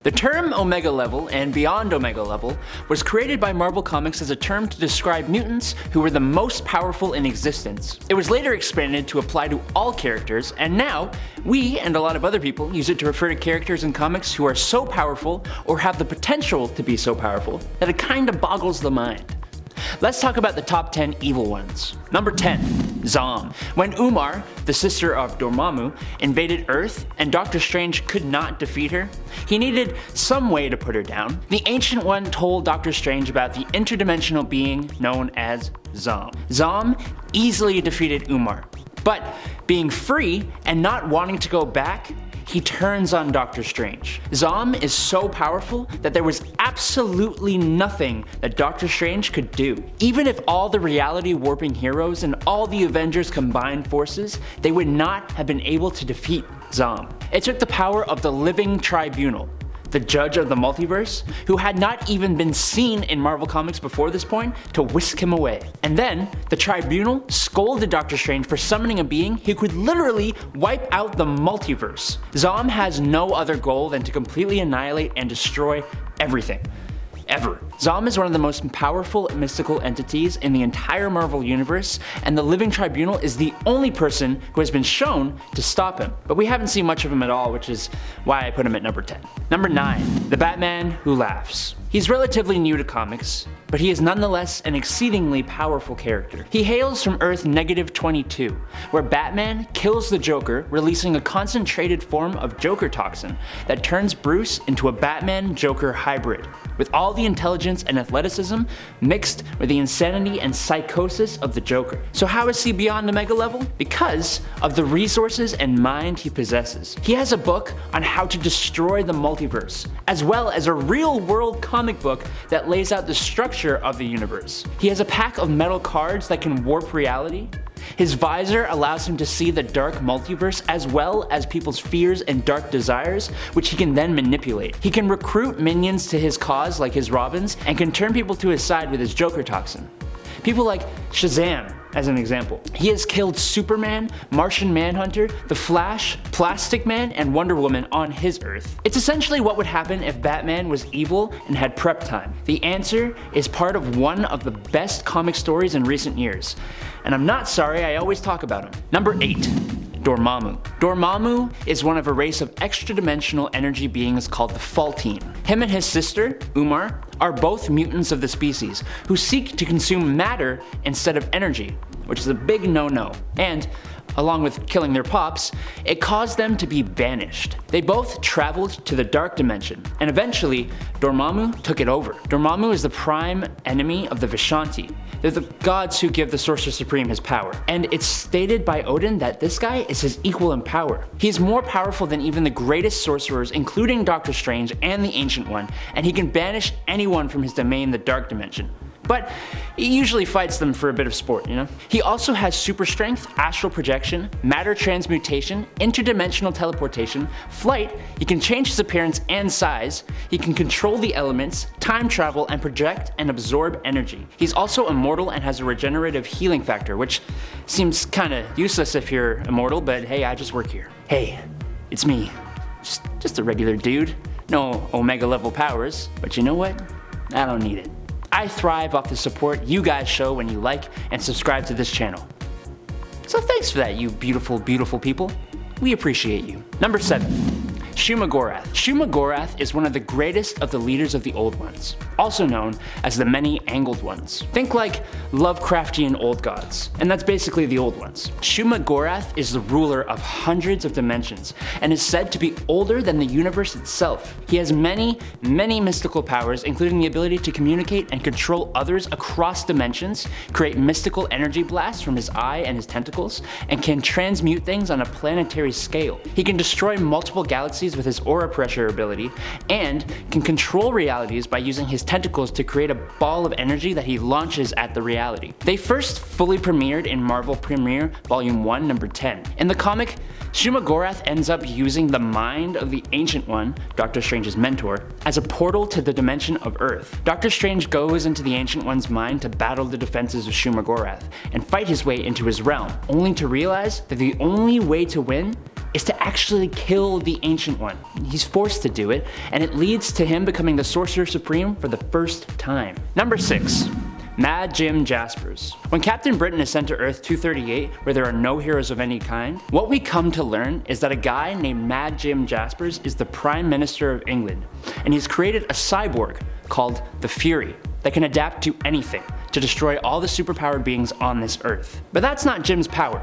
The term Omega Level and beyond Omega Level was created by Marvel Comics as a term to describe mutants who were the most powerful in existence. It was later expanded to apply to all characters, and now we and a lot of other people use it to refer to characters in comics who are so powerful or have the potential to be so powerful that it kinda boggles the mind. Let's talk about the top 10 evil ones. Number 10. Zom. When Umar, the sister of Dormammu, invaded Earth and Doctor Strange could not defeat her, he needed some way to put her down. The Ancient One told Doctor Strange about the interdimensional being known as Zom. Zom easily defeated Umar, but being free and not wanting to go back, he turns on Doctor Strange. Zom is so powerful that there was absolutely nothing that Doctor Strange could do. Even if all the reality warping heroes and all the Avengers combined forces, they would not have been able to defeat Zom. It took the power of the Living Tribunal, the judge of the multiverse, who had not even been seen in Marvel Comics before this point, to whisk him away. And then, the Tribunal scolded Doctor Strange for summoning a being who could literally wipe out the multiverse. Zom has no other goal than to completely annihilate and destroy everything. Ever. Zom is one of the most powerful mystical entities in the entire Marvel Universe, and the Living Tribunal is the only person who has been shown to stop him. But we haven't seen much of him at all, which is why I put him at number 10. Number 9. The Batman Who Laughs. He's relatively new to comics, but he is nonetheless an exceedingly powerful character. He hails from Earth -22, where Batman kills the Joker, releasing a concentrated form of Joker toxin that turns Bruce into a Batman-Joker hybrid, with all the intelligence and athleticism mixed with the insanity and psychosis of the Joker. So how is he beyond Omega Level? Because of the resources and mind he possesses. He has a book on how to destroy the multiverse, as well as a real-world comic book that lays out the structure of the universe. He has a pack of metal cards that can warp reality. His visor allows him to see the dark multiverse as well as people's fears and dark desires, which he can then manipulate. He can recruit minions to his cause like his Robins, and can turn people to his side with his Joker toxin. People like Shazam, as an example. He has killed Superman, Martian Manhunter, The Flash, Plastic Man, and Wonder Woman on his Earth. It's essentially what would happen if Batman was evil and had prep time. The answer is part of one of the best comic stories in recent years. And I'm not sorry, I always talk about him. Number 8. Dormammu. Dormammu is one of a race of extra-dimensional energy beings called the Faltine. Him and his sister, Umar, are both mutants of the species, who seek to consume matter instead of energy, which is a big no-no. And, along with killing their pops, it caused them to be banished. They both traveled to the Dark Dimension, and eventually, Dormammu took it over. Dormammu is the prime enemy of the Vishanti. They're the gods who give the Sorcerer Supreme his power, and it's stated by Odin that this guy is his equal in power. He's more powerful than even the greatest sorcerers, including Doctor Strange and the Ancient One, and he can banish anyone from his domain, the Dark Dimension. But he usually fights them for a bit of sport, you know? He also has super strength, astral projection, matter transmutation, interdimensional teleportation, flight, he can change his appearance and size, he can control the elements, time travel, and project and absorb energy. He's also immortal and has a regenerative healing factor, which seems kinda useless if you're immortal, but hey, I just work here. Hey, it's me. Just a regular dude. No Omega level powers, but you know what? I don't need it. I thrive off the support you guys show when you like and subscribe to this channel. So thanks for that, you beautiful, beautiful people. We appreciate you. Number 7. Shuma-Gorath. Shuma-Gorath is one of the greatest of the leaders of the Old Ones, also known as the Many-Angled Ones. Think like Lovecraftian old gods, and that's basically the Old Ones. Shuma-Gorath is the ruler of hundreds of dimensions, and is said to be older than the universe itself. He has many, many mystical powers, including the ability to communicate and control others across dimensions, create mystical energy blasts from his eye and his tentacles, and can transmute things on a planetary scale. He can destroy multiple galaxies with his aura pressure ability, and can control realities by using his tentacles to create a ball of energy that he launches at the reality. They first fully premiered in Marvel Premiere Volume 1, number 10. In the comic, Shuma-Gorath ends up using the mind of the Ancient One, Doctor Strange's mentor, as a portal to the dimension of Earth. Doctor Strange goes into the Ancient One's mind to battle the defenses of Shuma-Gorath, and fight his way into his realm, only to realize that the only way to win is to actually kill the Ancient one. He's forced to do it, and it leads to him becoming the Sorcerer Supreme for the first time. Number 6. Mad Jim Jaspers. When Captain Britain is sent to Earth 238, where there are no heroes of any kind, what we come to learn is that a guy named Mad Jim Jaspers is the Prime Minister of England, and he's created a cyborg called the Fury that can adapt to anything to destroy all the superpowered beings on this Earth. But that's not Jim's power.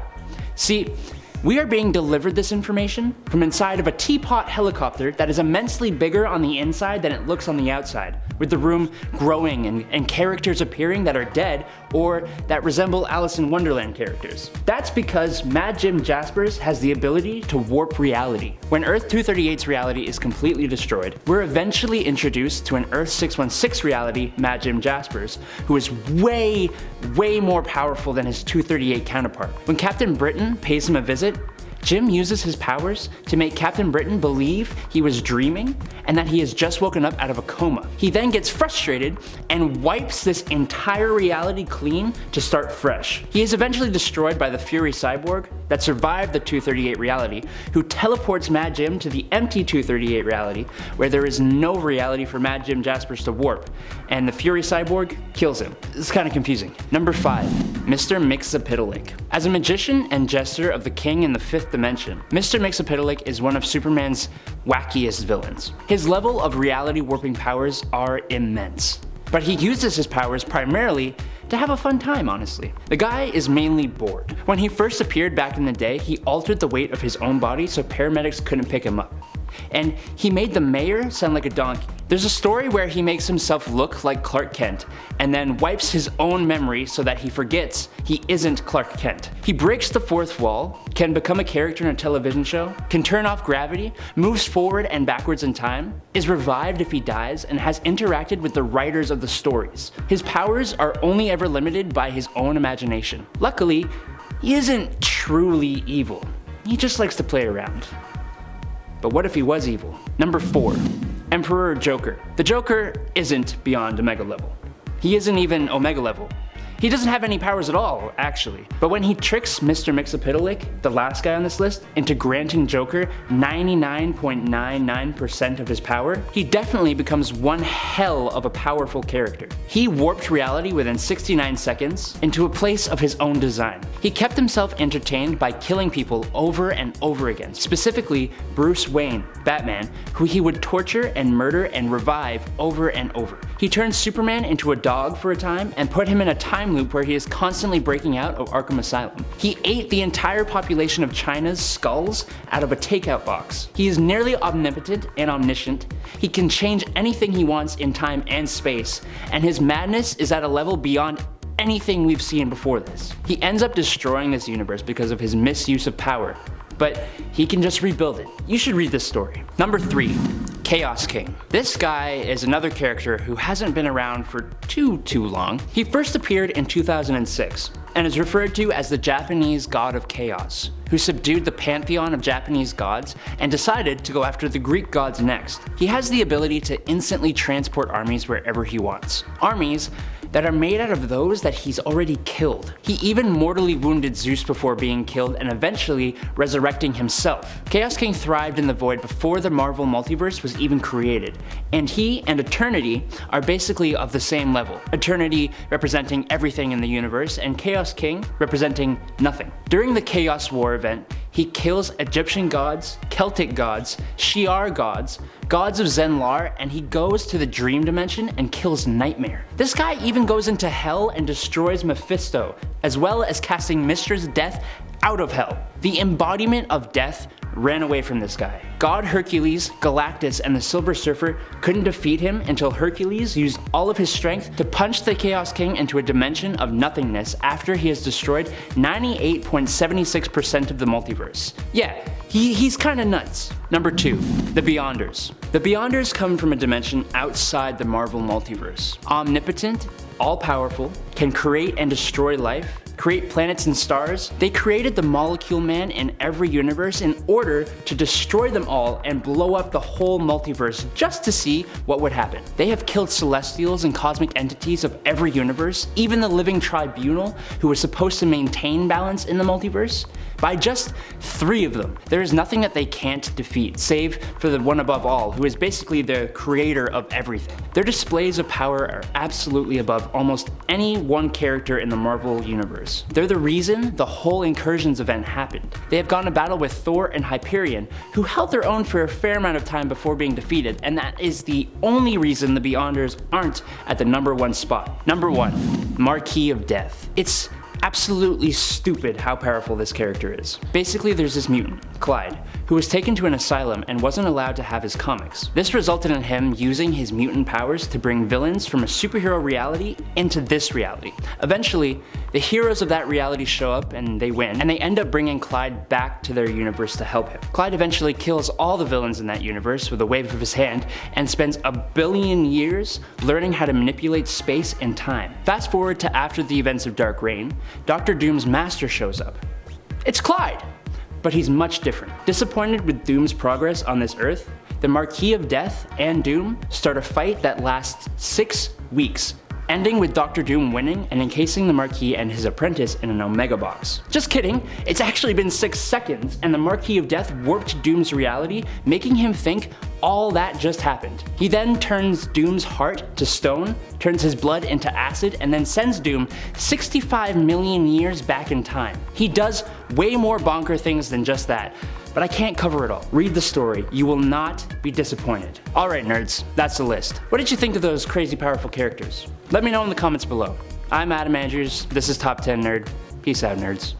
See, we are being delivered this information from inside of a teapot helicopter that is immensely bigger on the inside than it looks on the outside, with the room growing and characters appearing that are dead or that resemble Alice in Wonderland characters. That's because Mad Jim Jaspers has the ability to warp reality. When Earth 238's reality is completely destroyed, we're eventually introduced to an Earth 616 reality, Mad Jim Jaspers, who is way more powerful than his 238 counterpart. When Captain Britain pays him a visit, Jim uses his powers to make Captain Britain believe he was dreaming and that he has just woken up out of a coma. He then gets frustrated and wipes this entire reality clean to start fresh. He is eventually destroyed by the Fury cyborg that survived the 238 reality, who teleports Mad Jim to the empty 238 reality, where there is no reality for Mad Jim Jaspers to warp, and the Fury cyborg kills him. It's kind of confusing. Number 5. Mr. Mxyzptlk. As a magician and jester of the king in the 5th dimension, Mr. Mxyzptlk is one of Superman's wackiest villains. His level of reality warping powers are immense, but he uses his powers primarily to have a fun time, honestly. The guy is mainly bored. When he first appeared back in the day, he altered the weight of his own body so paramedics couldn't pick him up. And he made the mayor sound like a donkey. There's a story where he makes himself look like Clark Kent and then wipes his own memory so that he forgets he isn't Clark Kent. He breaks the fourth wall, can become a character in a television show, can turn off gravity, moves forward and backwards in time, is revived if he dies, and has interacted with the writers of the stories. His powers are only ever limited by his own imagination. Luckily, he isn't truly evil. He just likes to play around. But what if he was evil? Number 4. Emperor Joker. The Joker isn't beyond Omega level. He isn't even Omega level. He doesn't have any powers at all, actually. But when he tricks Mr. Mxyzptlk, the last guy on this list, into granting Joker 99.99% of his power, he definitely becomes one hell of a powerful character. He warped reality within 69 seconds into a place of his own design. He kept himself entertained by killing people over and over again, specifically Bruce Wayne, Batman, who he would torture and murder and revive over and over. He turned Superman into a dog for a time and put him in a time loop where he is constantly breaking out of Arkham Asylum. He ate the entire population of China's skulls out of a takeout box. He is nearly omnipotent and omniscient. He can change anything he wants in time and space, and his madness is at a level beyond anything we've seen before this. He ends up destroying this universe because of his misuse of power, but he can just rebuild it. You should read this story. Number 3. Chaos King. This guy is another character who hasn't been around for too long. He first appeared in 2006 and is referred to as the Japanese god of chaos, who subdued the pantheon of Japanese gods and decided to go after the Greek gods next. He has the ability to instantly transport armies wherever he wants. Armies that are made out of those that he's already killed. He even mortally wounded Zeus before being killed and eventually resurrecting himself. Chaos King thrived in the void before the Marvel multiverse was even created, and he and Eternity are basically of the same level. Eternity representing everything in the universe, and Chaos King representing nothing. During the Chaos War event, he kills Egyptian gods, Celtic gods, Shi'ar gods, gods of Zenlar, and he goes to the dream dimension and kills Nightmare. This guy even goes into hell and destroys Mephisto, as well as casting Mistress Death out of hell. The embodiment of death ran away from this guy. God Hercules, Galactus, and the Silver Surfer couldn't defeat him until Hercules used all of his strength to punch the Chaos King into a dimension of nothingness after he has destroyed 98.76% of the multiverse. Yeah, he's kinda nuts. Number 2. The Beyonders. The Beyonders come from a dimension outside the Marvel multiverse. Omnipotent, all-powerful, can create and destroy life, create planets and stars. They created the Molecule Man in every universe in order to destroy them all and blow up the whole multiverse just to see what would happen. They have killed celestials and cosmic entities of every universe, even the Living Tribunal, who was supposed to maintain balance in the multiverse. by just 3 of them. There is nothing that they can't defeat, save for the one above all, who is basically the creator of everything. Their displays of power are absolutely above almost any one character in the Marvel universe. They're the reason the whole Incursions event happened. They have gone to battle with Thor and Hyperion, who held their own for a fair amount of time before being defeated, and that is the only reason the Beyonders aren't at the number 1 spot. Number 1, Marquis of Death. It's absolutely stupid how powerful this character is. Basically, there's this mutant, Clyde, who was taken to an asylum and wasn't allowed to have his comics. This resulted in him using his mutant powers to bring villains from a superhero reality into this reality. Eventually, the heroes of that reality show up and they win, and they end up bringing Clyde back to their universe to help him. Clyde eventually kills all the villains in that universe with a wave of his hand and spends a billion years learning how to manipulate space and time. Fast forward to after the events of Dark Reign, Dr. Doom's master shows up. It's Clyde! But he's much different. Disappointed with Doom's progress on this Earth, the Marquis of Death and Doom start a fight that lasts 6 weeks, ending with Dr. Doom winning and encasing the Marquis and his apprentice in an Omega box. Just kidding, it's actually been 6 seconds, and the Marquis of Death warped Doom's reality, making him think all that just happened. He then turns Doom's heart to stone, turns his blood into acid, and then sends Doom 65 million years back in time. He does way more bonker things than just that, but I can't cover it all. Read the story, you will not be disappointed. Alright nerds, that's the list. What did you think of those crazy powerful characters? Let me know in the comments below. I'm Adam Andrews, this is Top 10 Nerd. Peace out nerds.